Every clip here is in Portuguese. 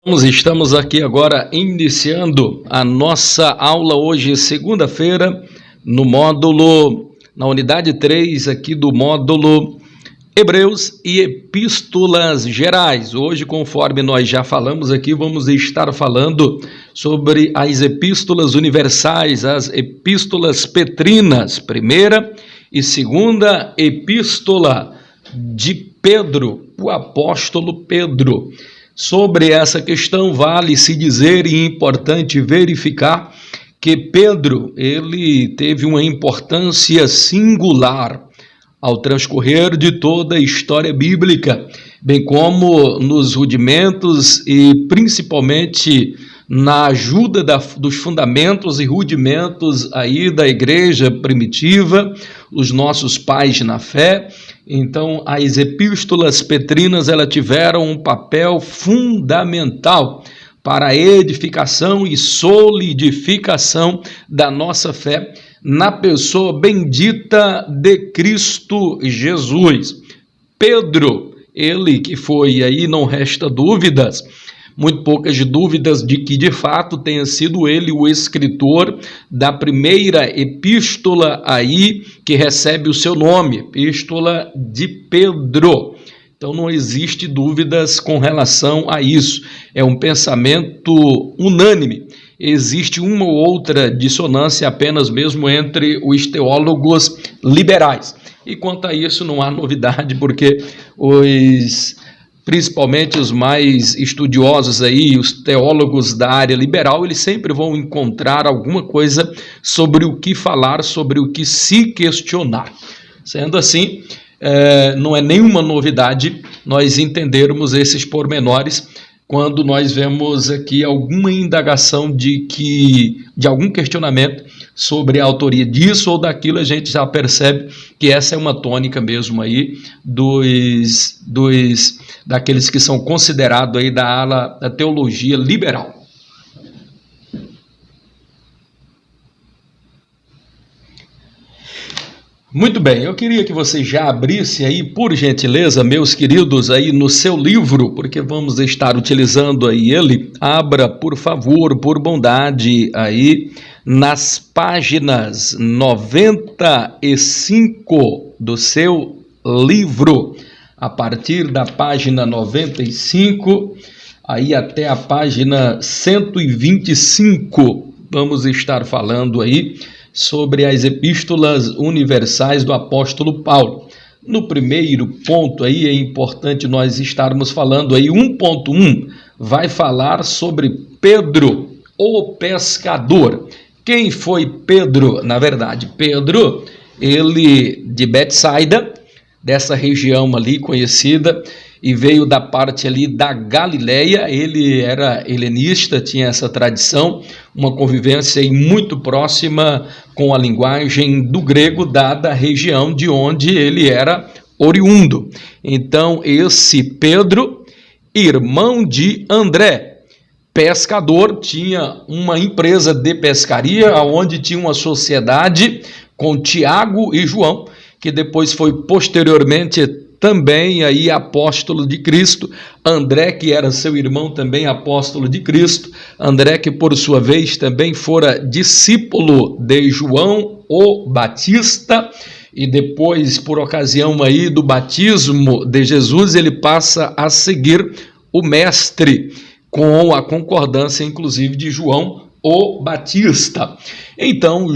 Estamos aqui agora iniciando a nossa aula hoje, segunda-feira, na unidade 3 aqui do módulo Hebreus e Epístolas Gerais. Hoje, conforme nós já falamos aqui, vamos estar falando sobre as epístolas universais, as epístolas petrinas, primeira e segunda epístola de Pedro, o apóstolo Pedro. Sobre essa questão, vale-se dizer e importante verificar que Pedro, ele teve uma importância singular ao transcorrer de toda a história bíblica, bem como nos rudimentos e principalmente na ajuda dos fundamentos e rudimentos aí da igreja primitiva, os nossos pais na fé. Então, as epístolas petrinas, elas tiveram um papel fundamental para a edificação e solidificação da nossa fé na pessoa bendita de Cristo Jesus. Pedro, ele que foi aí, não resta dúvidas, muito poucas dúvidas de que de fato tenha sido ele o escritor da primeira epístola aí que recebe o seu nome, Epístola de Pedro. Então não existe dúvidas com relação a isso, é um pensamento unânime. Existe uma ou outra dissonância apenas mesmo entre os teólogos liberais. E quanto a isso não há novidade, porque principalmente os mais estudiosos aí, os teólogos da área liberal, eles sempre vão encontrar alguma coisa sobre o que falar, sobre o que se questionar. Sendo assim, não é nenhuma novidade nós entendermos esses pormenores quando nós vemos aqui alguma indagação de algum questionamento sobre a autoria disso ou daquilo. A gente já percebe que essa é uma tônica mesmo aí daqueles que são considerados aí da ala da teologia liberal. Muito bem, eu queria que você já abrisse aí, por gentileza, meus queridos, aí no seu livro, porque vamos estar utilizando aí ele. Abra, por favor, por bondade, aí nas páginas 95 do seu livro. A partir da página 95, aí até a página 125, vamos estar falando aí sobre as epístolas universais do apóstolo Paulo. No primeiro ponto aí é importante nós estarmos falando aí, 1.1 vai falar sobre Pedro, o pescador. Quem foi Pedro? Na verdade, Pedro, ele de Betsaida, dessa região ali conhecida, e veio da parte ali da Galileia. Ele era helenista, tinha essa tradição, uma convivência aí muito próxima com a linguagem do grego, dada a região de onde ele era oriundo. Então, esse Pedro, irmão de André, pescador, tinha uma empresa de pescaria, onde tinha uma sociedade com Tiago e João, que depois foi posteriormente também aí apóstolo de Cristo. André, que era seu irmão, também apóstolo de Cristo. André, que por sua vez também fora discípulo de João o Batista, e depois, por ocasião aí do batismo de Jesus, ele passa a seguir o mestre, com a concordância inclusive de João o Batista. Então,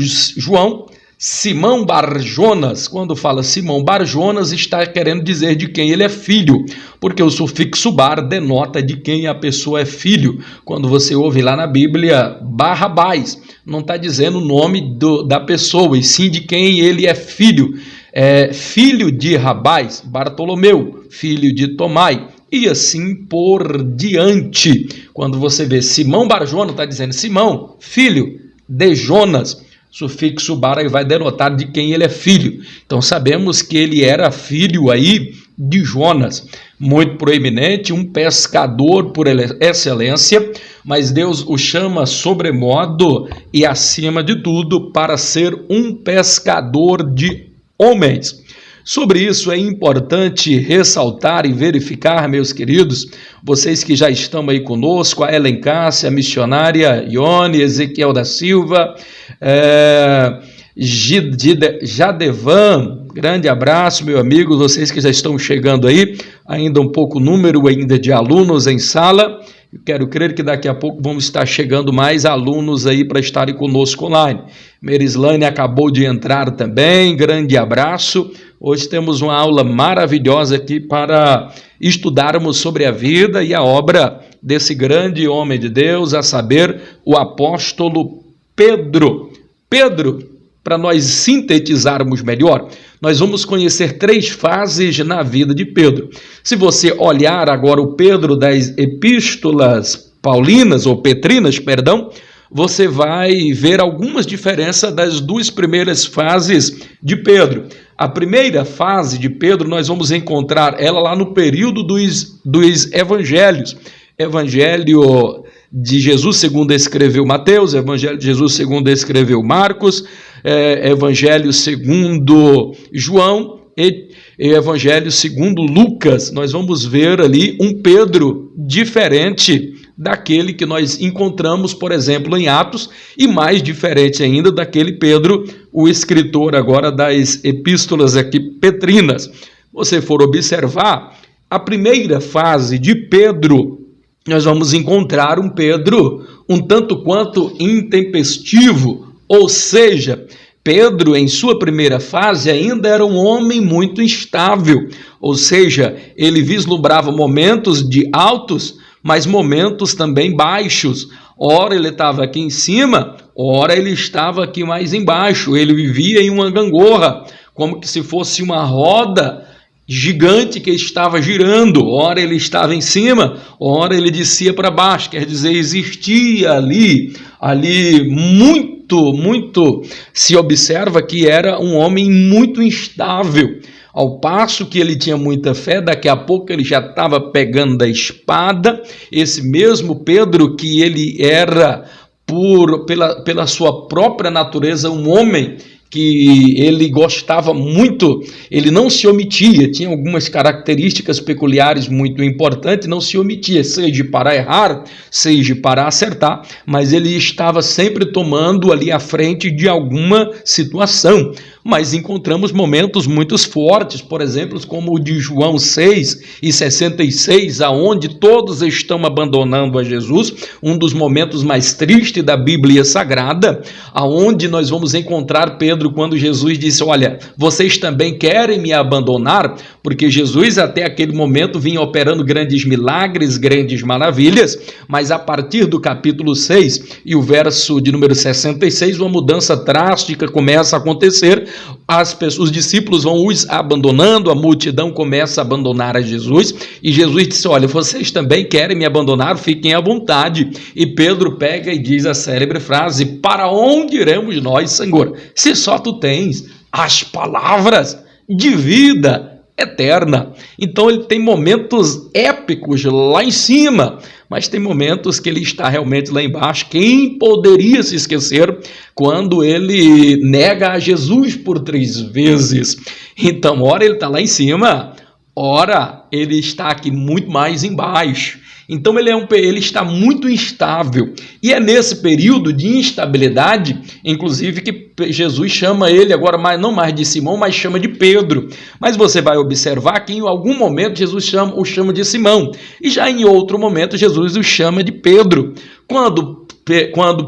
Simão Barjonas, quando fala Simão Barjonas, está querendo dizer de quem ele é filho, porque o sufixo bar denota de quem a pessoa é filho. Quando você ouve lá na Bíblia Barrabás, não está dizendo o nome da pessoa, e sim de quem ele é filho. Filho de Rabás, Bartolomeu, filho de Tomai, e assim por diante. Quando você vê Simão Barjonas, está dizendo Simão, filho de Jonas. Sufixo bar vai denotar de quem ele é filho. Então sabemos que ele era filho aí de Jonas, muito proeminente, um pescador por excelência, mas Deus o chama sobremodo e acima de tudo para ser um pescador de homens. Sobre isso é importante ressaltar e verificar, meus queridos, vocês que já estão aí conosco, a Ellen Cássia, a missionária Ione, Ezequiel da Silva, Jadevan, grande abraço, meu amigo, vocês que já estão chegando aí, ainda um pouco número ainda de alunos em sala. Eu quero crer que daqui a pouco vamos estar chegando mais alunos aí para estarem conosco online. Merislane acabou de entrar também, grande abraço. Hoje temos uma aula maravilhosa aqui para estudarmos sobre a vida e a obra desse grande homem de Deus, a saber, o apóstolo Pedro. Pedro, para nós sintetizarmos melhor, nós vamos conhecer 3 fases na vida de Pedro. Se você olhar agora o Pedro das epístolas paulinas, ou petrinas, perdão, você vai ver algumas diferenças das 2 primeiras fases de Pedro. A primeira fase de Pedro, nós vamos encontrar ela lá no período dos evangelhos. Evangelho de Jesus segundo escreveu Mateus, Evangelho de Jesus segundo escreveu Marcos, Evangelho segundo João e Evangelho segundo Lucas. Nós vamos ver ali um Pedro diferente daquele que nós encontramos, por exemplo, em Atos, e mais diferente ainda daquele Pedro, o escritor agora das epístolas aqui petrinas. Se você for observar, a primeira fase de Pedro, nós vamos encontrar um Pedro um tanto quanto intempestivo, ou seja, Pedro, em sua primeira fase, ainda era um homem muito instável, ou seja, ele vislumbrava momentos de altos, mas momentos também baixos. Ora ele estava aqui em cima, ora ele estava aqui mais embaixo, ele vivia em uma gangorra, como que se fosse uma roda gigante que estava girando, ora ele estava em cima, ora ele descia para baixo, quer dizer, existia ali muito, se observa que era um homem muito instável, ao passo que ele tinha muita fé, daqui a pouco ele já estava pegando a espada, esse mesmo Pedro que ele era, pela sua própria natureza, um homem que ele gostava muito, ele não se omitia, tinha algumas características peculiares muito importantes, não se omitia, seja para errar, seja para acertar, mas ele estava sempre tomando ali à frente de alguma situação. Mas encontramos momentos muito fortes, por exemplo, como o de João 6:66, aonde todos estão abandonando a Jesus, um dos momentos mais tristes da Bíblia Sagrada, aonde nós vamos encontrar Pedro quando Jesus disse, olha, vocês também querem me abandonar? Porque Jesus até aquele momento vinha operando grandes milagres, grandes maravilhas, mas a partir do capítulo 6 e o verso de número 66, uma mudança drástica começa a acontecer, os discípulos vão os abandonando, a multidão começa a abandonar a Jesus, e Jesus disse, olha, vocês também querem me abandonar? Fiquem à vontade. E Pedro pega e diz a célebre frase, para onde iremos nós, Senhor, se só tu tens as palavras de vida eterna? Então ele tem momentos épicos lá em cima, mas tem momentos que ele está realmente lá embaixo. Quem poderia se esquecer quando ele nega a Jesus por 3 vezes? Então, ora ele está lá em cima, ora ele está aqui muito mais embaixo. Então ele está muito instável, e é nesse período de instabilidade, inclusive, que Jesus chama ele agora não mais de Simão, mas chama de Pedro. Mas você vai observar que em algum momento Jesus o chama de Simão, e já em outro momento Jesus o chama de Pedro. Quando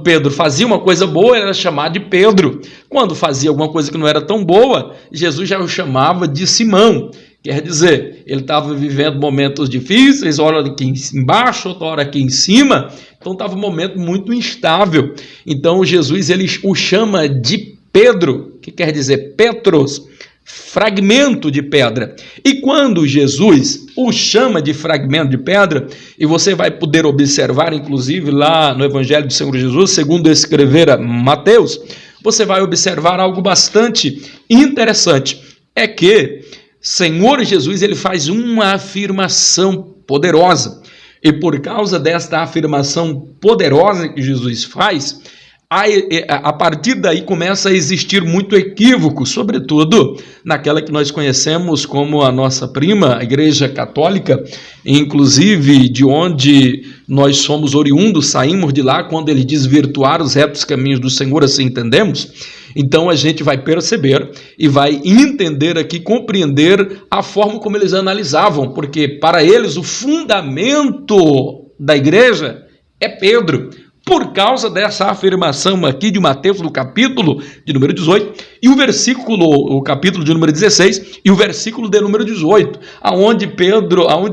Pedro fazia uma coisa boa, ele era chamado de Pedro. Quando fazia alguma coisa que não era tão boa, Jesus já o chamava de Simão. Quer dizer, ele estava vivendo momentos difíceis, hora aqui embaixo, outra hora aqui em cima, então estava um momento muito instável. Então Jesus ele o chama de Pedro, que quer dizer Petros, fragmento de pedra. E quando Jesus o chama de fragmento de pedra, e você vai poder observar, inclusive, lá no Evangelho do Senhor Jesus, segundo escrevera Mateus, você vai observar algo bastante interessante. É que Senhor Jesus ele faz uma afirmação poderosa, e por causa desta afirmação poderosa que Jesus faz, A partir daí começa a existir muito equívoco, sobretudo naquela que nós conhecemos como a nossa prima, a Igreja Católica, inclusive de onde nós somos oriundos, saímos de lá quando ele desvirtuar os retos caminhos do Senhor, assim entendemos. Então a gente vai perceber e vai entender aqui, compreender a forma como eles analisavam, porque para eles o fundamento da igreja é Pedro, por causa dessa afirmação aqui de Mateus, no capítulo de número 18, e o capítulo de número 16, e o versículo de número 18, aonde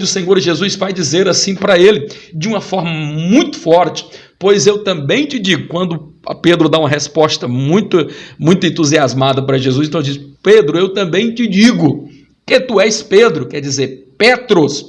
o Senhor Jesus vai dizer assim para ele, de uma forma muito forte: pois eu também te digo, quando Pedro dá uma resposta muito, muito entusiasmada para Jesus, então diz: Pedro, eu também te digo que tu és Pedro, quer dizer, Petros,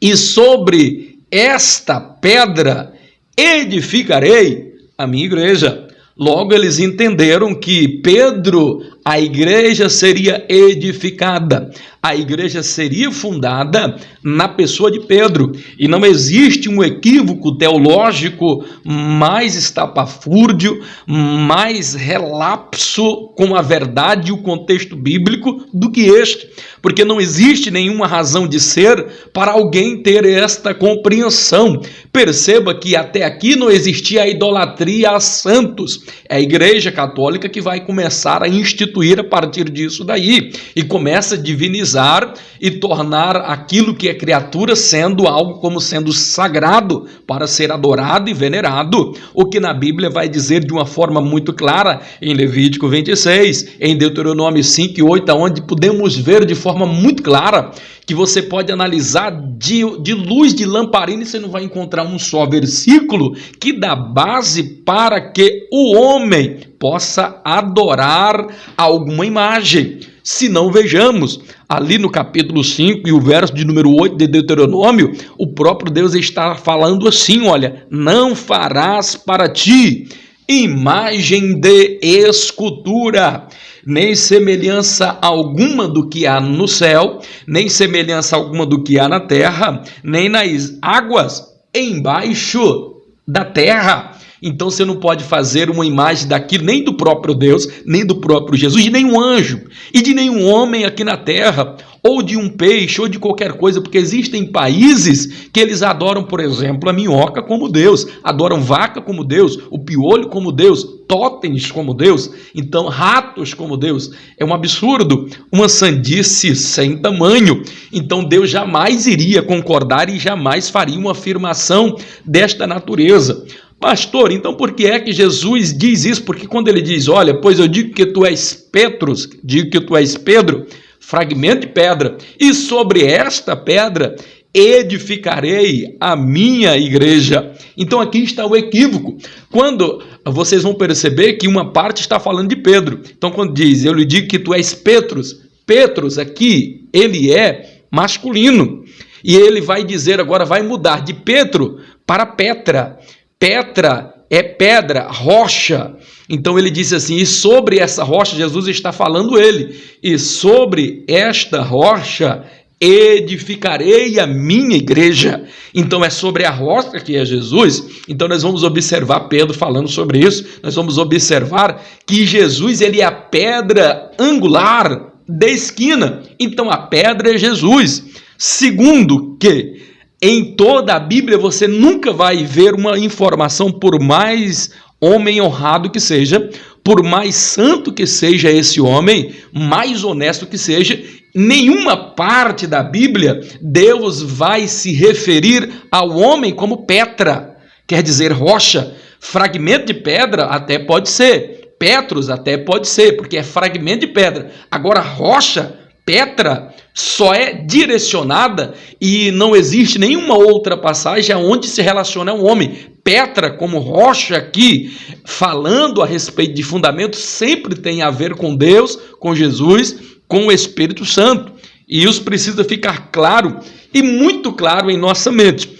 e sobre esta pedra edificarei a minha igreja. Logo eles entenderam que Pedro, a igreja seria edificada, a igreja seria fundada na pessoa de Pedro, e não existe um equívoco teológico mais estapafúrdio, mais relapso com a verdade e o contexto bíblico do que este, porque não existe nenhuma razão de ser para alguém ter esta compreensão. Perceba que até aqui não existia a idolatria a santos, é a Igreja Católica que vai começar a instituir a partir disso daí, e começa a divinizar e tornar aquilo que é criatura sendo algo como sendo sagrado para ser adorado e venerado, o que na Bíblia vai dizer de uma forma muito clara em Levítico 26, em Deuteronômio 5 e 8, onde podemos ver de forma muito clara que você pode analisar de luz de lamparina e você não vai encontrar um só versículo que dá base para que o homem possa adorar alguma imagem. Se não, vejamos, ali no capítulo 5 e o verso de número 8 de Deuteronômio, o próprio Deus está falando assim: olha, não farás para ti imagem de escultura, nem semelhança alguma do que há no céu, nem semelhança alguma do que há na terra, nem nas águas embaixo da terra. Então você não pode fazer uma imagem daquilo, nem do próprio Deus, nem do próprio Jesus, de nenhum anjo e de nenhum homem aqui na terra, ou de um peixe, ou de qualquer coisa, porque existem países que eles adoram, por exemplo, a minhoca como Deus, adoram vaca como Deus, o piolho como Deus, totens como Deus, então ratos como Deus. É um absurdo, uma sandice sem tamanho. Então Deus jamais iria concordar e jamais faria uma afirmação desta natureza. Pastor, então por que é que Jesus diz isso? Porque quando ele diz: olha, pois eu digo que tu és Petros, digo que tu és Pedro, fragmento de pedra, e sobre esta pedra edificarei a minha igreja. Então aqui está o equívoco. Quando vocês vão perceber que uma parte está falando de Pedro. Então quando diz: eu lhe digo que tu és Petros, Petros aqui, ele é masculino. E ele vai dizer agora, vai mudar de Petro para Petra. Petra é pedra, rocha. Então ele diz assim: e sobre essa rocha, Jesus está falando ele, e sobre esta rocha edificarei a minha igreja. Então é sobre a rocha que é Jesus. Então nós vamos observar Pedro falando sobre isso, nós vamos observar que Jesus, ele é a pedra angular da esquina. Então a pedra é Jesus. Segundo que em toda a Bíblia você nunca vai ver uma informação, por mais homem honrado que seja, por mais santo que seja esse homem, mais honesto que seja, nenhuma parte da Bíblia Deus vai se referir ao homem como Petra, quer dizer rocha. Fragmento de pedra até pode ser, Petros até pode ser, porque é fragmento de pedra. Agora rocha, Petra, só é direcionada, e não existe nenhuma outra passagem onde se relaciona ao homem. Petra, como rocha aqui, falando a respeito de fundamento, sempre tem a ver com Deus, com Jesus, com o Espírito Santo. E isso precisa ficar claro, e muito claro em nossa mente.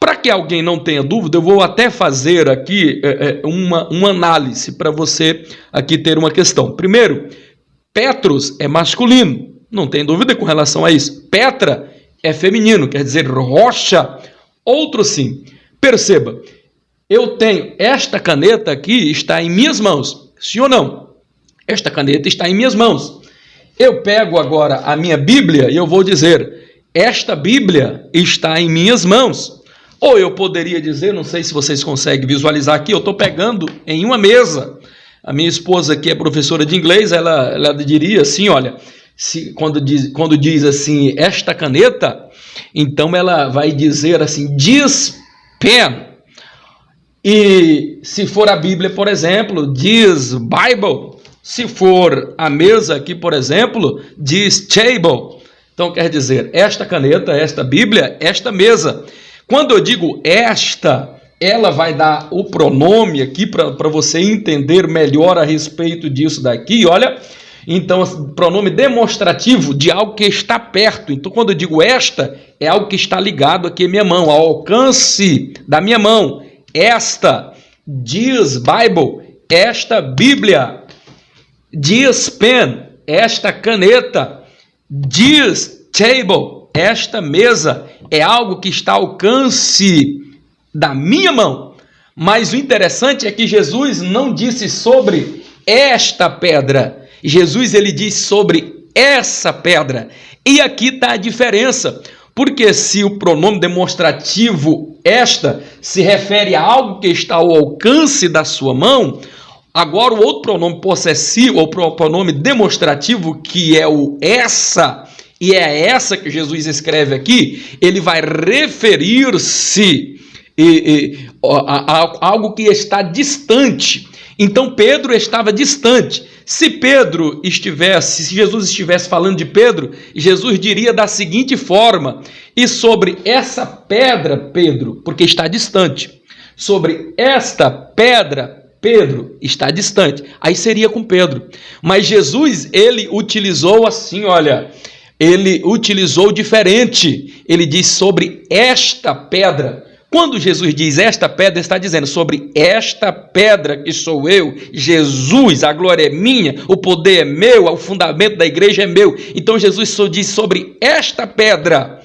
Para que alguém não tenha dúvida, eu vou até fazer aqui uma análise para você aqui ter uma questão. Primeiro, Petros é masculino. Não tem dúvida com relação a isso. Petra é feminino, quer dizer rocha. Outro sim. Perceba, eu tenho esta caneta aqui, está em minhas mãos, sim ou não? Esta caneta está em minhas mãos. Eu pego agora a minha Bíblia e eu vou dizer, esta Bíblia está em minhas mãos. Ou eu poderia dizer, não sei se vocês conseguem visualizar aqui, eu estou pegando em uma mesa. A minha esposa, que é professora de inglês, ela diria assim, olha, quando diz assim, esta caneta, então ela vai dizer assim, this pen. E se for a Bíblia, por exemplo, this Bible. Se for a mesa aqui, por exemplo, this table. Então quer dizer, esta caneta, esta Bíblia, esta mesa. Quando eu digo esta, ela vai dar o pronome aqui para você entender melhor a respeito disso daqui, olha. Então, pronome demonstrativo de algo que está perto. Então, quando eu digo esta, é algo que está ligado aqui à minha mão, ao alcance da minha mão. Esta, this Bible, esta Bíblia. This pen, esta caneta. This table, esta mesa, é algo que está ao alcance da minha mão. Mas o interessante é que Jesus não disse sobre esta pedra. Jesus, ele diz sobre essa pedra. E aqui está a diferença. Porque se o pronome demonstrativo esta se refere a algo que está ao alcance da sua mão, agora o outro pronome possessivo, ou pronome demonstrativo, que é o essa, e é essa que Jesus escreve aqui, ele vai referir-se a algo que está distante. Então Pedro estava distante. Se Jesus estivesse falando de Pedro, Jesus diria da seguinte forma, e sobre essa pedra, Pedro, porque está distante, sobre esta pedra, Pedro, está distante. Aí seria com Pedro. Mas Jesus, ele utilizou assim, olha, ele utilizou diferente. Ele diz sobre esta pedra. Quando Jesus diz esta pedra, está dizendo sobre esta pedra que sou eu, Jesus, a glória é minha, o poder é meu, o fundamento da igreja é meu. Então Jesus só diz sobre esta pedra.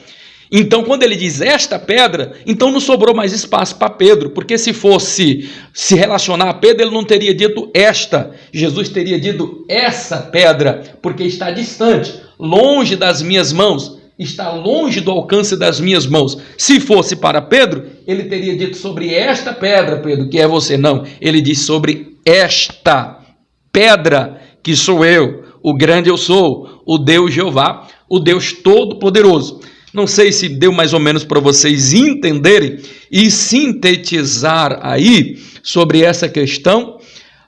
Então quando ele diz esta pedra, então não sobrou mais espaço para Pedro, porque se fosse se relacionar a Pedro, ele não teria dito esta. Jesus teria dito essa pedra, porque está distante, longe das minhas mãos. Está longe do alcance das minhas mãos. Se fosse para Pedro, ele teria dito sobre esta pedra, Pedro, que é você. Não, ele diz sobre esta pedra, que sou eu, o grande eu sou, o Deus Jeová, o Deus Todo-Poderoso. Não sei se deu mais ou menos para vocês entenderem e sintetizar aí sobre essa questão.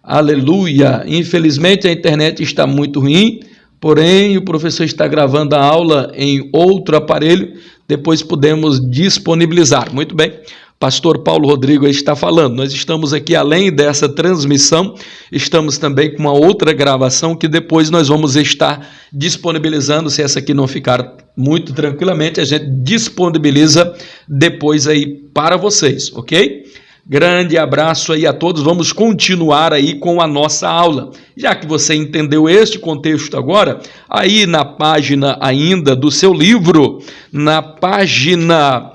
Aleluia! Infelizmente a internet está muito ruim. Porém, o professor está gravando a aula em outro aparelho, depois podemos disponibilizar. Muito bem, pastor Paulo Rodrigo está falando. Nós estamos aqui, além dessa transmissão, estamos também com uma outra gravação que depois nós vamos estar disponibilizando. Se essa aqui não ficar muito tranquilamente, a gente disponibiliza depois aí para vocês, ok? Grande abraço aí a todos, vamos continuar aí com a nossa aula. Já que você entendeu este contexto agora, aí na página ainda do seu livro, na página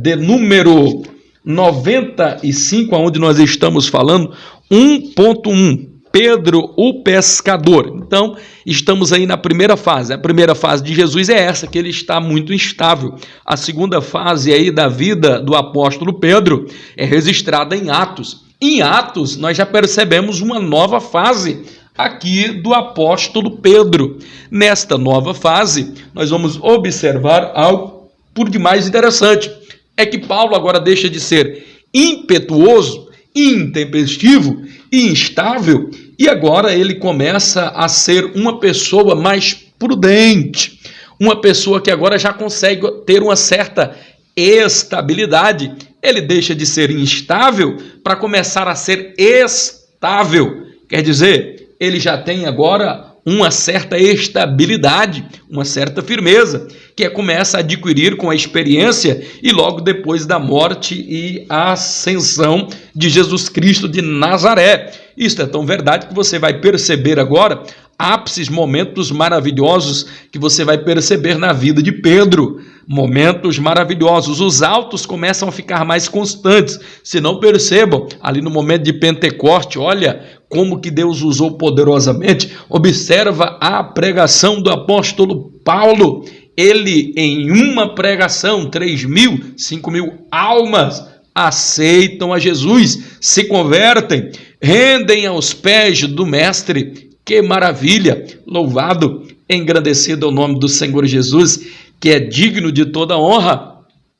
de número 95, onde nós estamos falando, 1.1, Pedro o pescador. Então, estamos aí na primeira fase. A primeira fase de Jesus é essa, que ele está muito instável. A segunda fase aí da vida do apóstolo Pedro é registrada em Atos. Em Atos, nós já percebemos uma nova fase aqui do apóstolo Pedro. Nesta nova fase, nós vamos observar algo por demais interessante. É que Paulo agora deixa de ser impetuoso, intempestivo e instável, e agora ele começa a ser uma pessoa mais prudente, uma pessoa que agora já consegue ter uma certa estabilidade. Ele deixa de ser instável para começar a ser estável, quer dizer, ele já tem agora uma certa estabilidade, uma certa firmeza, que começa a adquirir com a experiência e logo depois da morte e a ascensão de Jesus Cristo de Nazaré. Isso é tão verdade que você vai perceber agora ápices, momentos maravilhosos que você vai perceber na vida de Pedro. momentos maravilhosos. Os altos começam a ficar mais constantes. Se não percebam, ali no momento de Pentecoste, olha como que Deus usou poderosamente. Observa a pregação do apóstolo Paulo. Ele, em uma pregação, 3.000, 5.000 almas aceitam a Jesus, se convertem, rendem aos pés do Mestre. Que maravilha! Louvado, engrandecido é o nome do Senhor Jesus, que é digno de toda honra,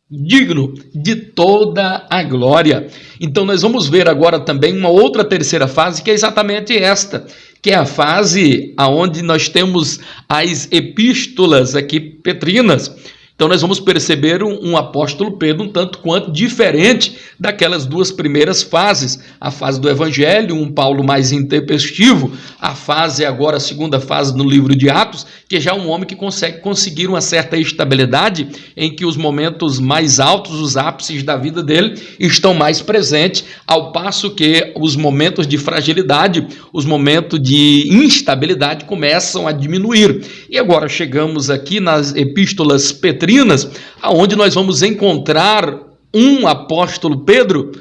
digno de toda a glória. Então nós vamos ver agora também uma outra terceira fase, que é exatamente esta, que é a fase onde nós temos as epístolas aqui petrinas. Então nós vamos perceber um apóstolo Pedro um tanto quanto diferente daquelas duas primeiras fases. A fase do Evangelho, um Paulo mais intempestivo. A fase agora, a segunda fase no livro de Atos, que já é um homem que conseguir uma certa estabilidade em que os momentos mais altos, os ápices da vida dele estão mais presentes, ao passo que os momentos de fragilidade, os momentos de instabilidade começam a diminuir. E agora chegamos aqui nas epístolas petrinas, aonde nós vamos encontrar um apóstolo Pedro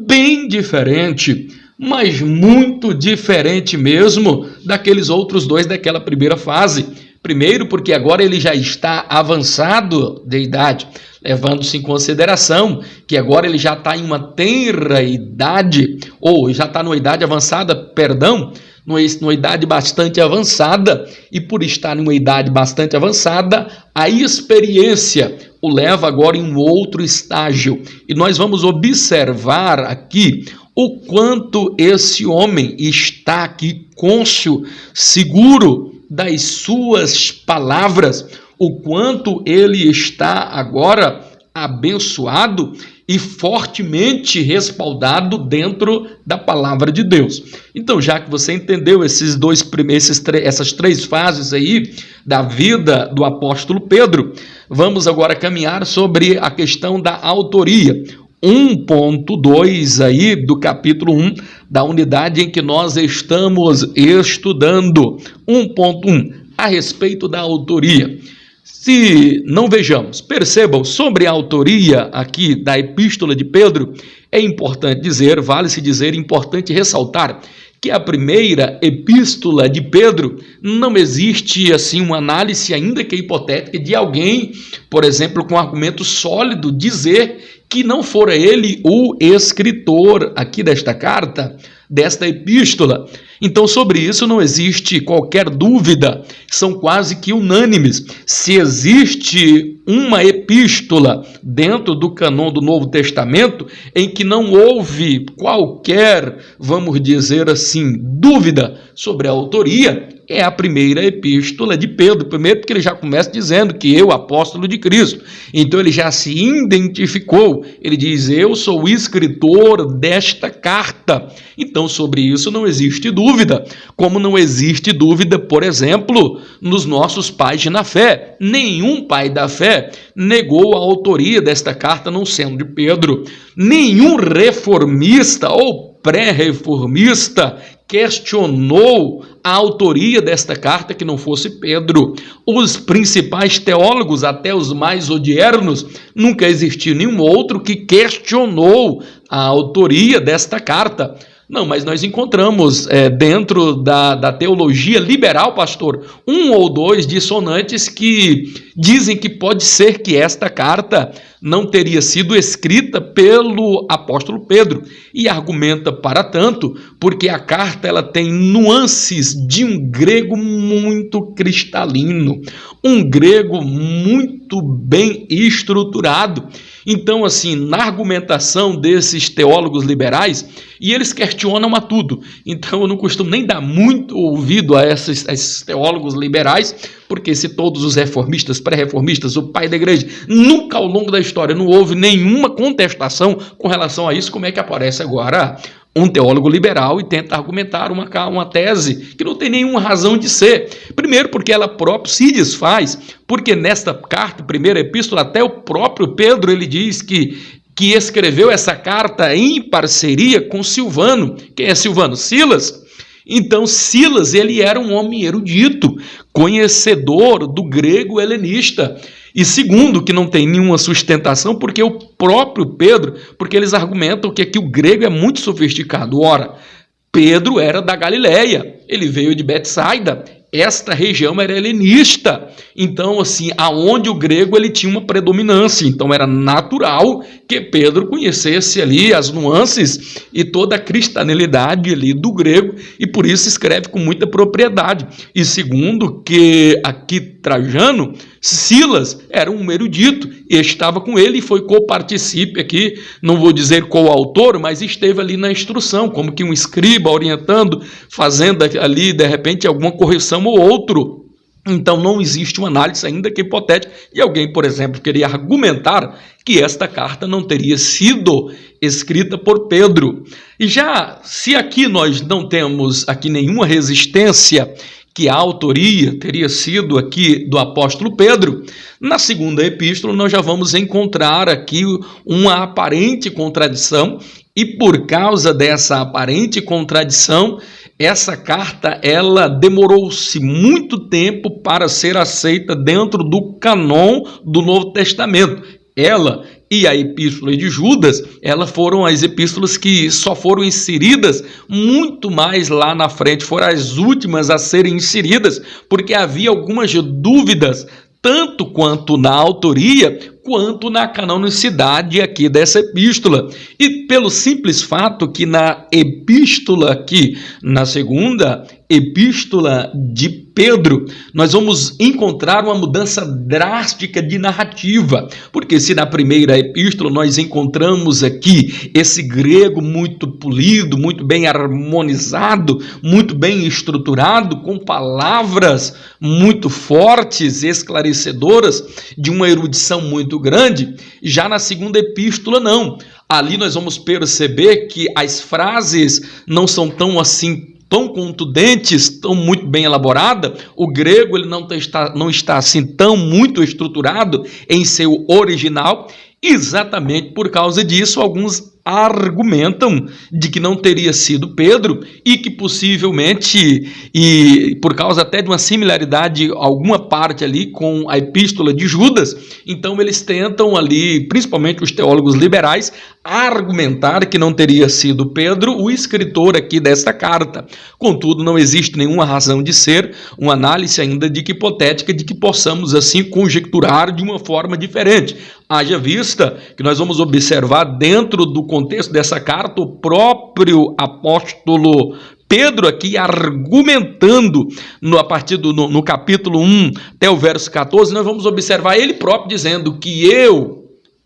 bem diferente, mas muito diferente mesmo daqueles outros dois daquela primeira fase. Primeiro, porque agora ele já está avançado de idade, levando-se em consideração que agora ele já está em uma tenra idade, ou já está numa idade avançada, perdão, numa idade bastante avançada, e por estar em uma idade bastante avançada, a experiência o leva agora em um outro estágio. E nós vamos observar aqui o quanto esse homem está aqui cônscio, seguro das suas palavras, o quanto ele está agora abençoado e fortemente respaldado dentro da palavra de Deus. Então, já que você entendeu essas três fases aí da vida do apóstolo Pedro, vamos agora caminhar sobre a questão da autoria. 1.2 aí do capítulo 1 da unidade em que nós estamos estudando. 1.1, a respeito da autoria. Se não vejamos, percebam, sobre a autoria aqui da epístola de Pedro, é importante dizer, vale-se dizer, importante ressaltar que a primeira epístola de Pedro não existe assim uma análise, ainda que hipotética, de alguém, por exemplo, com argumento sólido, dizer que não fora ele o escritor aqui desta carta, desta epístola. Então, sobre isso não existe qualquer dúvida, são quase que unânimes. Se existe uma epístola dentro do cânon do Novo Testamento em que não houve qualquer, vamos dizer assim, dúvida sobre a autoria, é a primeira epístola de Pedro. Primeiro porque ele já começa dizendo que eu, apóstolo de Cristo. Então ele já se identificou. Ele diz, eu sou o escritor desta carta. Então sobre isso não existe dúvida. Como não existe dúvida, por exemplo, nos nossos pais na fé. Nenhum pai da fé negou a autoria desta carta, não sendo de Pedro. Nenhum reformista ou pré-reformista questionou a autoria desta carta que não fosse Pedro. Os principais teólogos, até os mais odiernos, nunca existiu nenhum outro que questionou a autoria desta carta. Não, mas nós encontramos dentro da teologia liberal, pastor, um ou dois dissonantes que dizem que pode ser que esta carta não teria sido escrita pelo apóstolo Pedro, e argumenta para tanto, porque a carta ela tem nuances de um grego muito cristalino, um grego muito bem estruturado. Então, assim, na argumentação desses teólogos liberais, e eles questionam a tudo, então eu não costumo nem dar muito ouvido a esses teólogos liberais, porque se todos os reformistas, pré-reformistas, o pai da igreja, nunca ao longo da história não houve nenhuma contestação com relação a isso, como é que aparece agora um teólogo liberal e tenta argumentar uma tese que não tem nenhuma razão de ser? Primeiro porque ela própria se desfaz, porque nesta carta, primeira epístola, até o próprio Pedro ele diz que escreveu essa carta em parceria com Silvano. Quem é Silvano? Silas. Então Silas ele era um homem erudito, conhecedor do grego helenista. E segundo, que não tem nenhuma sustentação, porque o próprio Pedro, porque eles argumentam que aqui o grego é muito sofisticado. Ora, Pedro era da Galileia, ele veio de Betsaida, esta região era helenista, então assim, aonde o grego ele tinha uma predominância, então era natural que Pedro conhecesse ali as nuances e toda a cristianidade ali do grego, e por isso escreve com muita propriedade. E segundo, que aqui Trajano, Silas era um erudito, e estava com ele e foi coparticipe aqui, não vou dizer coautor, mas esteve ali na instrução, como que um escriba orientando, fazendo ali de repente alguma correção ou outro. Então não existe uma análise ainda que hipotética, e alguém, por exemplo, queria argumentar que esta carta não teria sido escrita por Pedro. E já, se aqui nós não temos aqui nenhuma resistência que a autoria teria sido aqui do apóstolo Pedro, na segunda epístola nós já vamos encontrar aqui uma aparente contradição, e por causa dessa aparente contradição, essa carta ela demorou-se muito tempo para ser aceita dentro do cânon do Novo Testamento. Ela e a epístola de Judas, elas foram as epístolas que só foram inseridas muito mais lá na frente, foram as últimas a serem inseridas, porque havia algumas dúvidas, tanto quanto na autoria, quanto na canonicidade aqui dessa epístola. E pelo simples fato que na epístola aqui, na segunda epístola de Pedro, nós vamos encontrar uma mudança drástica de narrativa, porque se na primeira epístola nós encontramos aqui esse grego muito polido, muito bem harmonizado, muito bem estruturado, com palavras muito fortes, esclarecedoras, de uma erudição muito grande, já na segunda epístola não. Ali nós vamos perceber que as frases não são tão assim, tão contundentes, tão muito bem elaborada. O grego ele não está assim tão muito estruturado em seu original. Exatamente por causa disso, alguns argumentam de que não teria sido Pedro e que possivelmente, e por causa até de uma similaridade, alguma parte ali com a epístola de Judas, então eles tentam ali, principalmente os teólogos liberais, argumentar que não teria sido Pedro o escritor aqui desta carta. Contudo, não existe nenhuma razão de ser, uma análise ainda de que hipotética, de que possamos assim conjecturar de uma forma diferente. Haja vista que nós vamos observar dentro do contexto dessa carta o próprio apóstolo Pedro aqui argumentando a partir no capítulo 1 até o verso 14, nós vamos observar ele próprio dizendo que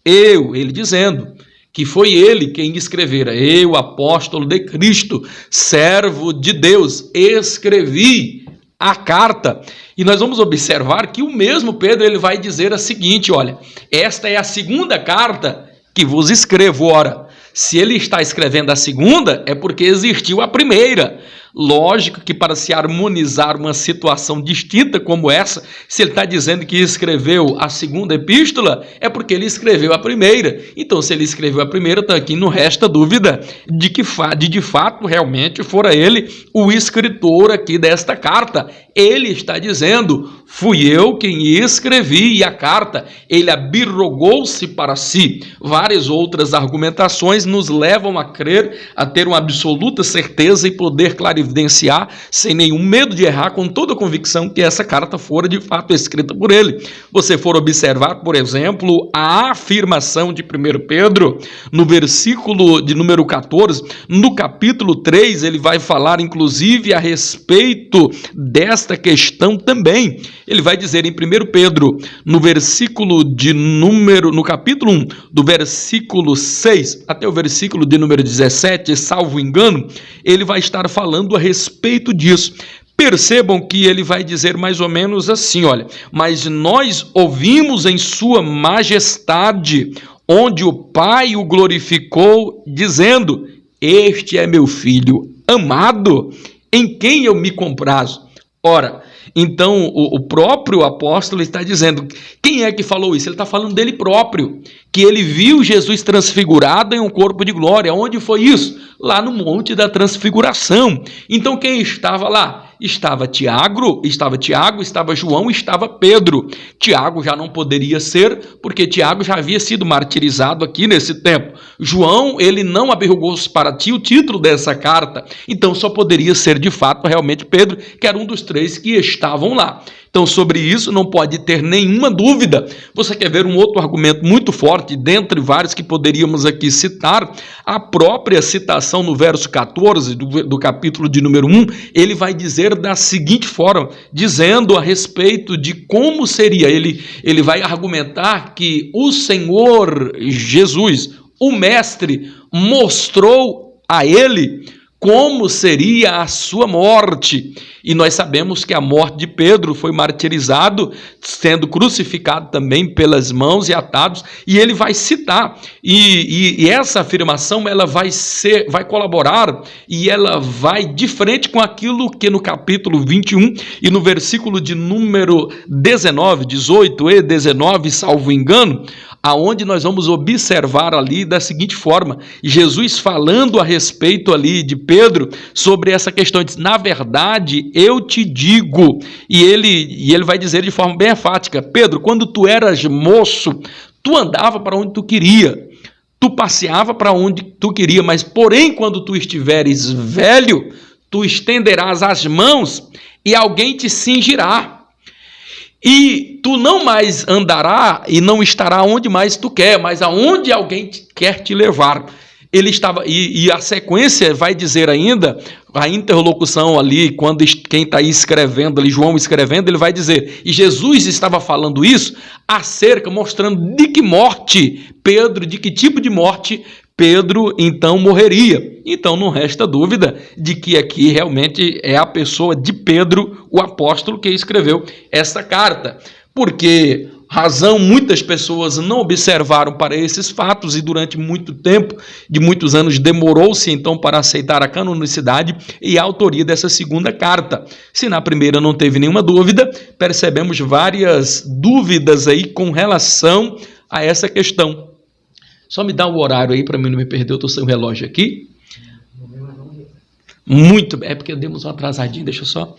ele dizendo que foi ele quem escrevera, eu, apóstolo de Cristo, servo de Deus, escrevi a carta. E nós vamos observar que o mesmo Pedro ele vai dizer a seguinte, olha, esta é a segunda carta que vos escrevo. Ora, se ele está escrevendo a segunda, é porque existiu a primeira. Lógico que para se harmonizar uma situação distinta como essa, se ele está dizendo que escreveu a segunda epístola, é porque ele escreveu a primeira. Então, se ele escreveu a primeira, então aqui não resta dúvida de que de fato realmente fora ele o escritor aqui desta carta. Ele está dizendo, fui eu quem escrevi a carta, ele abirrogou-se para si. Várias outras argumentações nos levam a crer, a ter uma absoluta certeza e poder clarividenciar, sem nenhum medo de errar, com toda a convicção que essa carta fora de fato escrita por ele. Você for observar, por exemplo, a afirmação de 1 Pedro, no versículo de número 14, no capítulo 3, ele vai falar inclusive a respeito desta questão também. Ele vai dizer em 1 Pedro, no versículo de número, no capítulo 1, do versículo 6 até o versículo de número 17, salvo engano, ele vai estar falando a respeito disso. Percebam que ele vai dizer mais ou menos assim, olha, mas nós ouvimos em sua majestade, onde o Pai o glorificou, dizendo, este é meu filho amado, em quem eu me comprazo. Ora, então o próprio apóstolo está dizendo, quem é que falou isso? Ele está falando dele próprio, que ele viu Jesus transfigurado em um corpo de glória. Onde foi isso? Lá no Monte da Transfiguração. Então quem estava lá? estava Tiago, estava João, estava Pedro. Tiago já não poderia ser, porque Tiago já havia sido martirizado aqui nesse tempo. João, ele não abrigou para ti o título dessa carta, então só poderia ser de fato realmente Pedro, que era um dos três que estavam lá. Então, sobre isso não pode ter nenhuma dúvida. Você quer ver um outro argumento muito forte, dentre vários que poderíamos aqui citar? A própria citação no verso 14 do capítulo de número 1, ele vai dizer da seguinte forma, dizendo a respeito de como seria. Ele vai argumentar que o Senhor Jesus, o Mestre, mostrou a ele como seria a sua morte. E nós sabemos que a morte de Pedro foi martirizado, sendo crucificado também pelas mãos e atados, e ele vai citar, e essa afirmação ela vai colaborar, e ela vai de frente com aquilo que no capítulo 21 e no versículo de número 19, 18 e 19, salvo engano, aonde nós vamos observar ali da seguinte forma, Jesus falando a respeito ali de Pedro, sobre essa questão, diz, na verdade, eu te digo, e ele vai dizer de forma bem enfática, Pedro, quando tu eras moço, tu andava para onde tu queria, tu passeava para onde tu queria, mas porém, quando tu estiveres velho, tu estenderás as mãos e alguém te cingirá. E tu não mais andará e não estará onde mais tu quer, mas aonde alguém quer te levar. Ele estava, e a sequência vai dizer ainda, a interlocução ali, quando quem está aí escrevendo, ali, João escrevendo, ele vai dizer, e Jesus estava falando isso acerca, mostrando de que morte Pedro, de que tipo de morte Pedro então morreria. Então não resta dúvida de que aqui realmente é a pessoa de Pedro, o apóstolo, que escreveu essa carta. Porque razão muitas pessoas não observaram para esses fatos e durante muito tempo, de muitos anos, demorou-se então para aceitar a canonicidade e a autoria dessa segunda carta. Se na primeira não teve nenhuma dúvida, percebemos várias dúvidas aí com relação a essa questão. Só me dá o horário aí para mim não me perder, eu estou sem o relógio aqui. Muito bem, é porque demos uma atrasadinha, deixa eu só...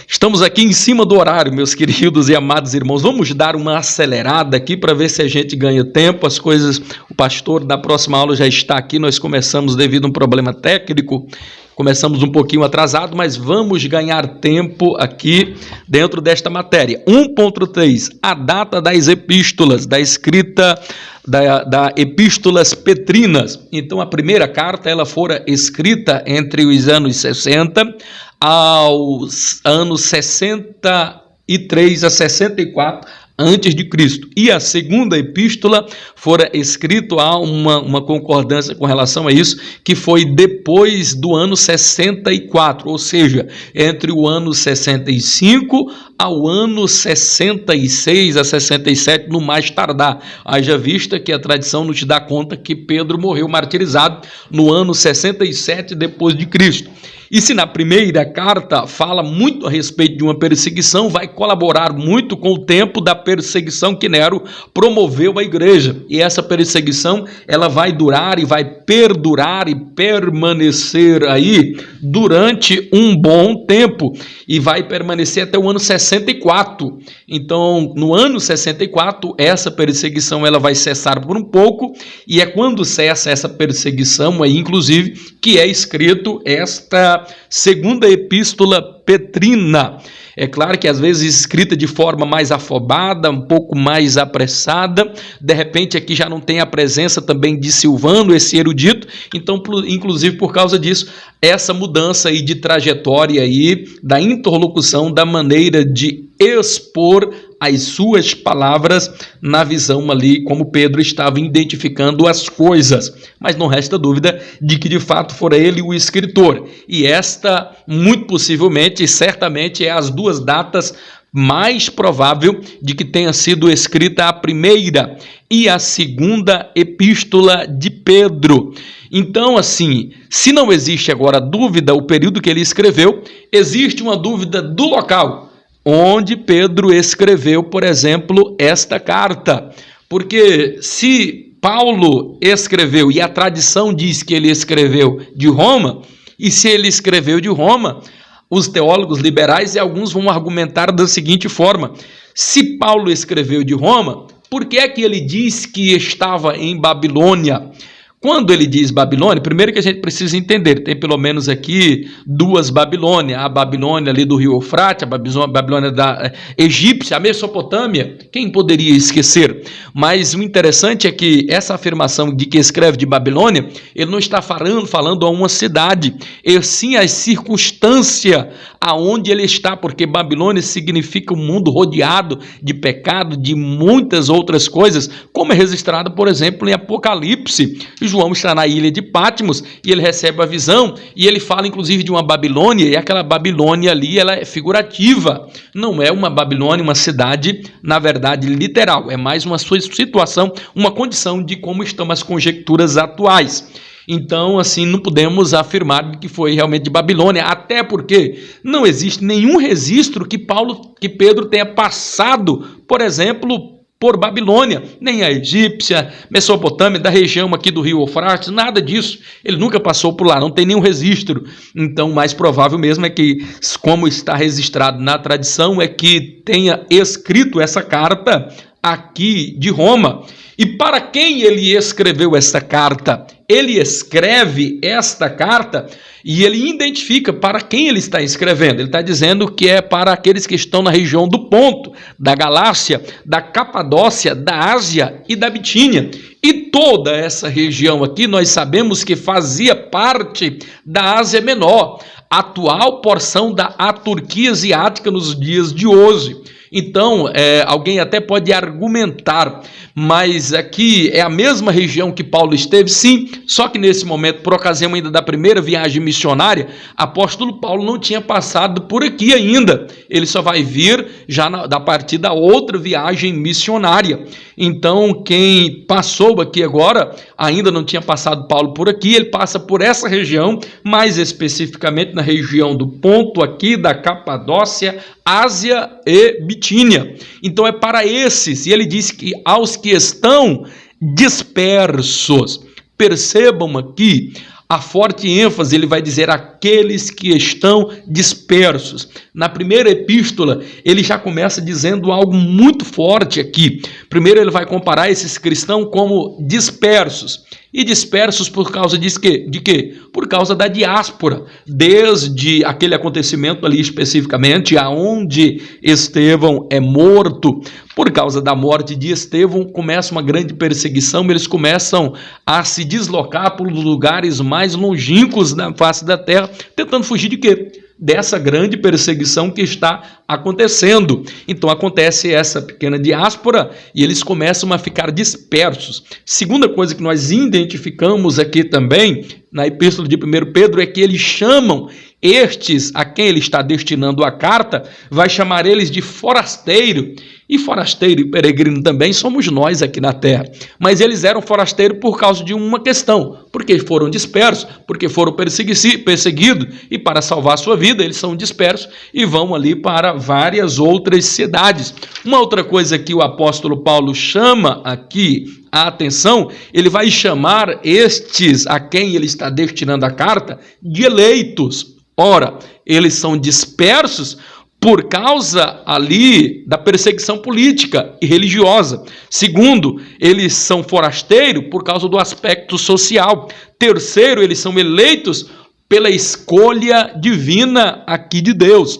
Estamos aqui em cima do horário, meus queridos e amados irmãos. Vamos dar uma acelerada aqui para ver se a gente ganha tempo. As coisas, o pastor da próxima aula já está aqui. Nós começamos devido a um problema técnico. Começamos um pouquinho atrasado, mas vamos ganhar tempo aqui dentro desta matéria. 1.3, a data das epístolas, da escrita da Epístolas Petrinas. Então, a primeira carta, ela fora escrita entre os anos 60 aos anos 63 a 64 antes de Cristo. E a segunda epístola fora escrito, há uma concordância com relação a isso, que foi depois do ano 64, ou seja, entre o ano 65 ao ano 66 a 67, no mais tardar. Haja vista que a tradição nos dá conta que Pedro morreu martirizado no ano 67 depois de Cristo. E se na primeira carta fala muito a respeito de uma perseguição, vai colaborar muito com o tempo da perseguição que Nero promoveu à igreja. E essa perseguição, ela vai durar e vai perdurar e permanecer aí durante um bom tempo. E vai permanecer até o ano 64. Então, no ano 64, essa perseguição ela vai cessar por um pouco. E é quando cessa essa perseguição aí, inclusive, que é escrito esta segunda epístola petrina. É claro que às vezes escrita de forma mais afobada, um pouco mais apressada, de repente aqui já não tem a presença também de Silvano, esse erudito, então inclusive por causa disso, essa mudança aí de trajetória aí, da interlocução, da maneira de expor as suas palavras na visão ali, como Pedro estava identificando as coisas. Mas não resta dúvida de que de fato fora ele o escritor. E esta, muito possivelmente e certamente, é as duas datas mais provável de que tenha sido escrita a primeira e a segunda epístola de Pedro. Então, assim, se não existe agora dúvida, o período que ele escreveu, existe uma dúvida do local onde Pedro escreveu, por exemplo, esta carta. Porque se Paulo escreveu, e a tradição diz que ele escreveu de Roma, e se ele escreveu de Roma, os teólogos liberais, e alguns vão argumentar da seguinte forma: se Paulo escreveu de Roma, por que é que ele diz que estava em Babilônia? Quando ele diz Babilônia, primeiro que a gente precisa entender, tem pelo menos aqui duas Babilônias, a Babilônia ali do rio Eufrates, a Babilônia da egípcia, a Mesopotâmia, quem poderia esquecer? Mas o interessante é que essa afirmação de que escreve de Babilônia, ele não está falando a uma cidade, e sim a circunstância aonde ele está, porque Babilônia significa um mundo rodeado de pecado, de muitas outras coisas, como é registrado, por exemplo, em Apocalipse. João está na ilha de Patmos e ele recebe a visão e ele fala inclusive de uma Babilônia, e aquela Babilônia ali ela é figurativa, não é uma Babilônia, uma cidade na verdade literal, é mais uma sua situação, uma condição de como estão as conjecturas atuais. Então, assim, não podemos afirmar que foi realmente de Babilônia, até porque não existe nenhum registro que Pedro tenha passado, por exemplo, por Babilônia, nem a egípcia, Mesopotâmia, da região aqui do rio Eufrates, nada disso. Ele nunca passou por lá, não tem nenhum registro. Então, o mais provável mesmo é que, como está registrado na tradição, é que tenha escrito essa carta aqui de Roma. E para quem ele escreveu essa carta? Ele escreve esta carta e ele identifica para quem ele está escrevendo. Ele está dizendo que é para aqueles que estão na região do Ponto, da Galácia, da Capadócia, da Ásia e da Bitínia. E toda essa região aqui nós sabemos que fazia parte da Ásia Menor, atual porção da Turquia asiática nos dias de hoje. Então, alguém até pode argumentar, mas aqui é a mesma região que Paulo esteve, sim, só que nesse momento, por ocasião ainda da primeira viagem missionária, apóstolo Paulo não tinha passado por aqui ainda, ele só vai vir já a partir da outra viagem missionária. Então, quem passou aqui agora, ainda não tinha passado Paulo por aqui, ele passa por essa região, mais especificamente na região do Ponto aqui, da Capadócia, Ásia e Bitínia. Então é para esses, e ele diz que aos que estão dispersos, percebam aqui a forte ênfase, ele vai dizer aqueles que estão dispersos. Na primeira epístola, ele já começa dizendo algo muito forte aqui. Primeiro ele vai comparar esses cristãos como dispersos. E dispersos por causa de quê? Por causa da diáspora, desde aquele acontecimento ali especificamente, aonde Estevão é morto. Por causa da morte de Estevão, começa uma grande perseguição, eles começam a se deslocar por lugares mais longínquos na face da terra, tentando fugir de quê? Dessa grande perseguição que está acontecendo. Então acontece essa pequena diáspora e eles começam a ficar dispersos. Segunda coisa que nós identificamos aqui também na epístola de 1 Pedro é que eles chamam estes a quem ele está destinando a carta, vai chamar eles de forasteiro. E forasteiro e peregrino também somos nós aqui na terra. Mas eles eram forasteiros por causa de uma questão, porque foram dispersos, porque foram perseguidos, e para salvar sua vida eles são dispersos e vão ali para várias outras cidades. Uma outra coisa que o apóstolo Paulo chama aqui a atenção, ele vai chamar estes a quem ele está destinando a carta de eleitos. Ora, eles são dispersos por causa ali da perseguição política e religiosa. Segundo, eles são forasteiros por causa do aspecto social. Terceiro, eles são eleitos pela escolha divina aqui de Deus.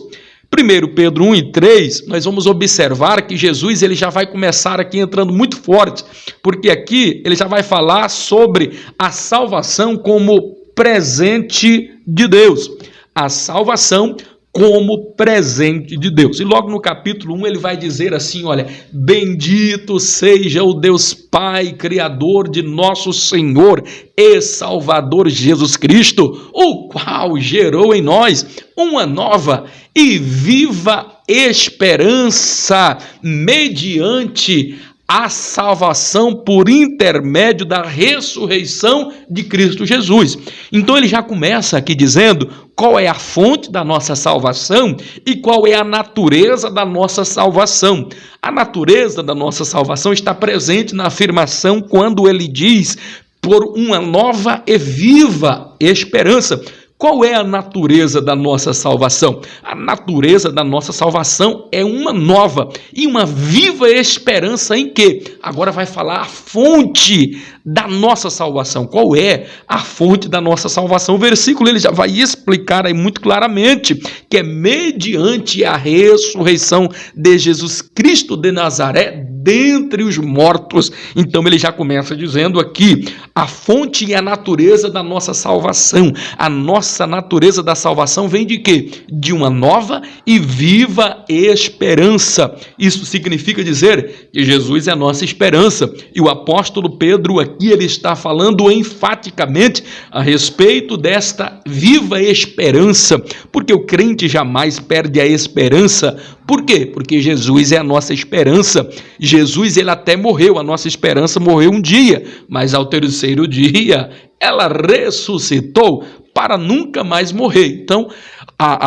1 Pedro 1 e 3, nós vamos observar que Jesus ele já vai começar aqui entrando muito forte, porque aqui ele já vai falar sobre a salvação como presente de Deus. A salvação como presente de Deus. E logo no capítulo 1 ele vai dizer assim, olha, bendito seja o Deus Pai, Criador de nosso Senhor e Salvador Jesus Cristo, o qual gerou em nós uma nova e viva esperança mediante a salvação por intermédio da ressurreição de Cristo Jesus. Então ele já começa aqui dizendo qual é a fonte da nossa salvação e qual é a natureza da nossa salvação. A natureza da nossa salvação está presente na afirmação quando ele diz por uma nova e viva esperança. Qual é a natureza da nossa salvação? A natureza da nossa salvação é uma nova e uma viva esperança em que? Agora vai falar a fonte da nossa salvação. Qual é a fonte da nossa salvação? O versículo ele já vai explicar aí muito claramente que é mediante a ressurreição de Jesus Cristo de Nazaré dentre os mortos. Então ele já começa dizendo aqui a fonte e a natureza da nossa salvação. A nossa natureza da salvação vem de quê? De uma nova e viva esperança. Isso significa dizer que Jesus é a nossa esperança. E o apóstolo Pedro aqui ele está falando enfaticamente a respeito desta viva esperança, porque o crente jamais perde a esperança. Por quê? Porque Jesus é a nossa esperança. Jesus, ele até morreu, a nossa esperança morreu um dia, mas ao terceiro dia, ela ressuscitou para nunca mais morrer. Então,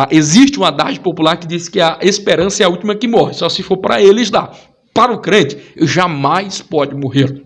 existe um adágio popular que diz que a esperança é a última que morre, só se for para eles dar. Para o crente, jamais pode morrer.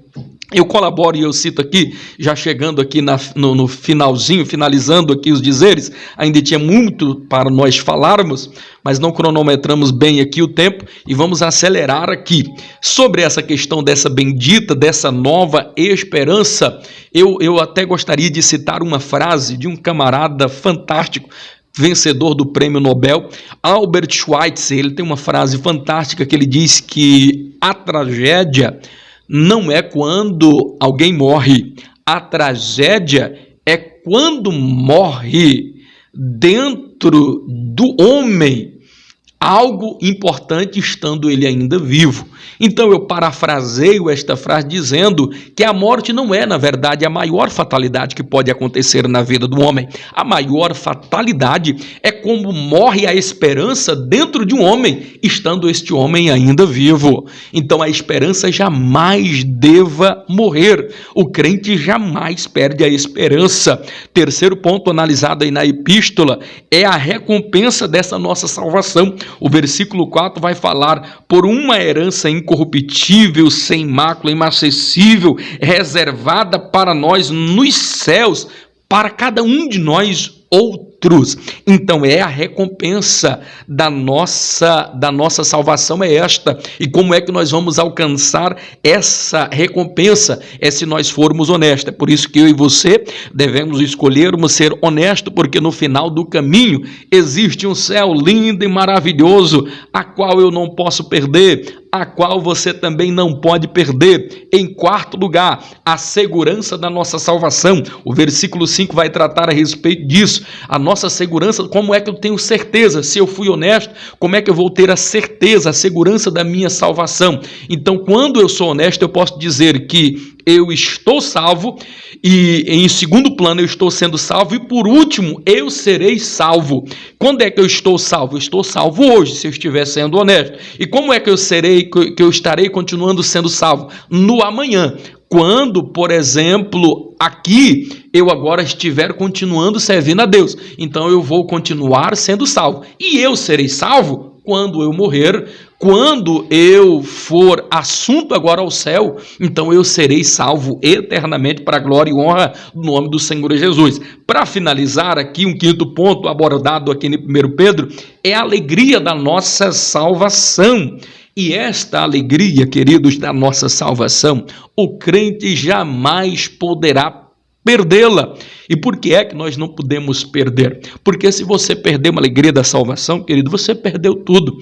Eu colaboro e eu cito aqui, já chegando aqui no finalzinho, finalizando aqui os dizeres, ainda tinha muito para nós falarmos, mas não cronometramos bem aqui o tempo e vamos acelerar aqui. Sobre essa questão dessa bendita, dessa nova esperança, eu até gostaria de citar uma frase de um camarada fantástico, vencedor do prêmio Nobel, Albert Schweitzer. Ele tem uma frase fantástica que ele diz que a tragédia não é quando alguém morre, a tragédia é quando morre dentro do homem algo importante estando ele ainda vivo. Então eu parafraseio esta frase dizendo que a morte não é, na verdade, a maior fatalidade que pode acontecer na vida do homem. A maior fatalidade é como morre a esperança dentro de um homem, estando este homem ainda vivo. Então a esperança jamais deva morrer. O crente jamais perde a esperança. Terceiro ponto analisado aí na epístola é a recompensa dessa nossa salvação. O versículo 4 vai falar por uma herança incorruptível, sem mácula, inacessível, reservada para nós nos céus, para cada um de nós outros. Então é a recompensa da nossa salvação é esta. E como é que nós vamos alcançar essa recompensa? É se nós formos honestos. É por isso que eu e você devemos escolhermos ser honestos, porque no final do caminho existe um céu lindo e maravilhoso, a qual eu não posso perder, a qual você também não pode perder. Em quarto lugar, a segurança da nossa salvação. O versículo 5 vai tratar a respeito disso. A nossa segurança, como é que eu tenho certeza? Se eu fui honesto, como é que eu vou ter a certeza, a segurança da minha salvação? Então, quando eu sou honesto, eu posso dizer que eu estou salvo, e em segundo plano eu estou sendo salvo, e por último eu serei salvo. Quando é que eu estou salvo? Eu estou salvo hoje, se eu estiver sendo honesto. E como é que eu estarei continuando sendo salvo? No amanhã. Quando, por exemplo, aqui eu agora estiver continuando servindo a Deus, então eu vou continuar sendo salvo. E eu serei salvo quando eu morrer. Quando eu for assunto agora ao céu, então eu serei salvo eternamente para a glória e honra do nome do Senhor Jesus. Para finalizar aqui, um quinto ponto abordado aqui em 1 Pedro, é a alegria da nossa salvação. E esta alegria, queridos, da nossa salvação, o crente jamais poderá perdê-la. E por que é que nós não podemos perder? Porque se você perder uma alegria da salvação, querido, você perdeu tudo.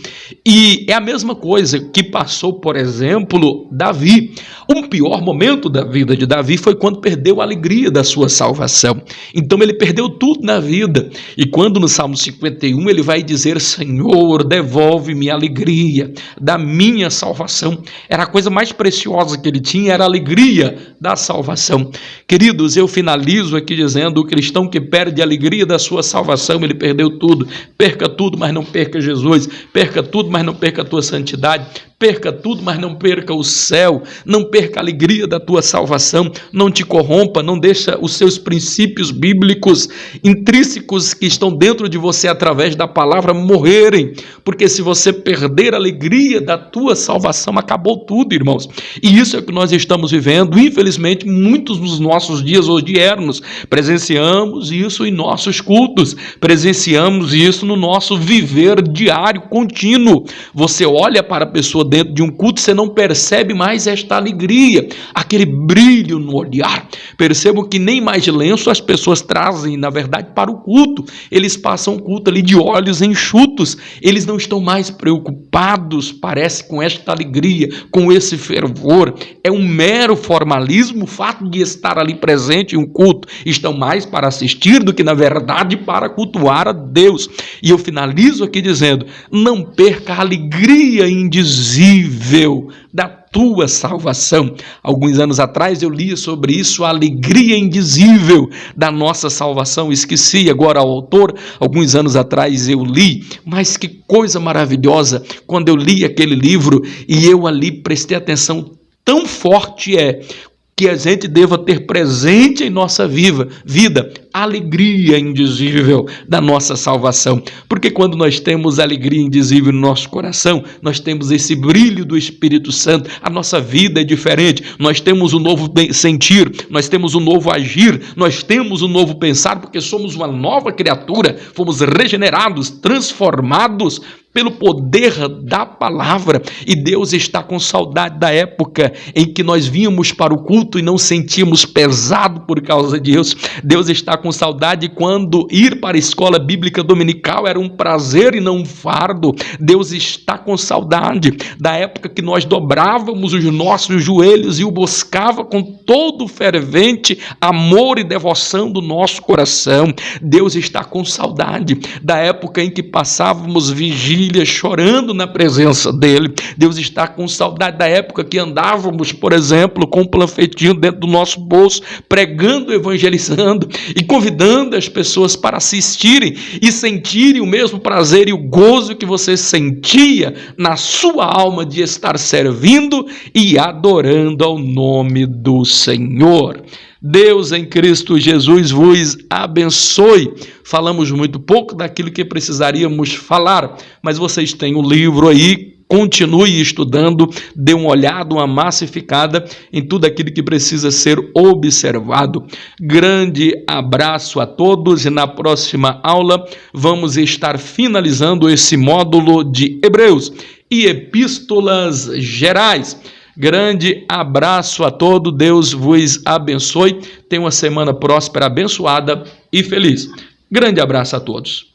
E é a mesma coisa que passou, por exemplo, Davi. O pior momento da vida de Davi foi quando perdeu a alegria da sua salvação. Então ele perdeu tudo na vida. E quando no Salmo 51 ele vai dizer: Senhor, devolve-me a alegria da minha salvação. Era a coisa mais preciosa que ele tinha, era a alegria da salvação. Queridos, eu finalizo aqui dizendo: o cristão que perde a alegria da sua salvação, ele perdeu tudo. Perca tudo, mas não perca Jesus. Perca tudo, mas não perca a tua santidade. Perca tudo, mas não perca o céu, não perca a alegria da tua salvação, não te corrompa, não deixa os seus princípios bíblicos intrínsecos que estão dentro de você através da palavra morrerem, porque se você perder a alegria da tua salvação, acabou tudo, irmãos. E isso é o que nós estamos vivendo, infelizmente, muitos dos nossos dias odiernos, presenciamos isso em nossos cultos, presenciamos isso no nosso viver diário, contínuo. Você olha para a pessoa dentro de um culto, você não percebe mais esta alegria, aquele brilho no olhar. Percebo que nem mais lenço as pessoas trazem, na verdade, para o culto. Eles passam o culto ali de olhos enxutos, eles não estão mais preocupados, parece, com esta alegria, com esse fervor. É um mero formalismo o fato de estar ali presente em um culto. Estão mais para assistir do que, na verdade, para cultuar a Deus. E eu finalizo aqui dizendo: não perca a alegria indizível da tua salvação. Alguns anos atrás eu li sobre isso, a alegria indizível da nossa salvação. Esqueci agora o autor, alguns anos atrás eu li, mas que coisa maravilhosa quando eu li aquele livro e eu ali prestei atenção, tão forte é que a gente deva ter presente em nossa vida a alegria indizível da nossa salvação. Porque quando nós temos alegria indizível no nosso coração, nós temos esse brilho do Espírito Santo, a nossa vida é diferente, nós temos um novo sentir, nós temos um novo agir, nós temos um novo pensar, porque somos uma nova criatura, fomos regenerados, transformados pelo poder da palavra. E Deus está com saudade da época em que nós vínhamos para o culto e não sentíamos pesado por causa disso. Deus está com saudade quando ir para a escola bíblica dominical era um prazer e não um fardo. Deus está com saudade da época que nós dobrávamos os nossos joelhos e o buscava com todo o fervente amor e devoção do nosso coração. Deus está com saudade da época em que passávamos vigília chorando na presença dele. Deus está com saudade da época que andávamos, por exemplo, com um panfletinho dentro do nosso bolso, pregando, evangelizando e convidando as pessoas para assistirem e sentirem o mesmo prazer e o gozo que você sentia na sua alma de estar servindo e adorando ao nome do Senhor. Deus em Cristo Jesus vos abençoe. Falamos muito pouco daquilo que precisaríamos falar, mas vocês têm o livro aí, continue estudando, dê uma olhada, uma massificada em tudo aquilo que precisa ser observado. Grande abraço a todos e na próxima aula vamos estar finalizando esse módulo de Hebreus e Epístolas Gerais. Grande abraço a todos, Deus vos abençoe, tenha uma semana próspera, abençoada e feliz. Grande abraço a todos.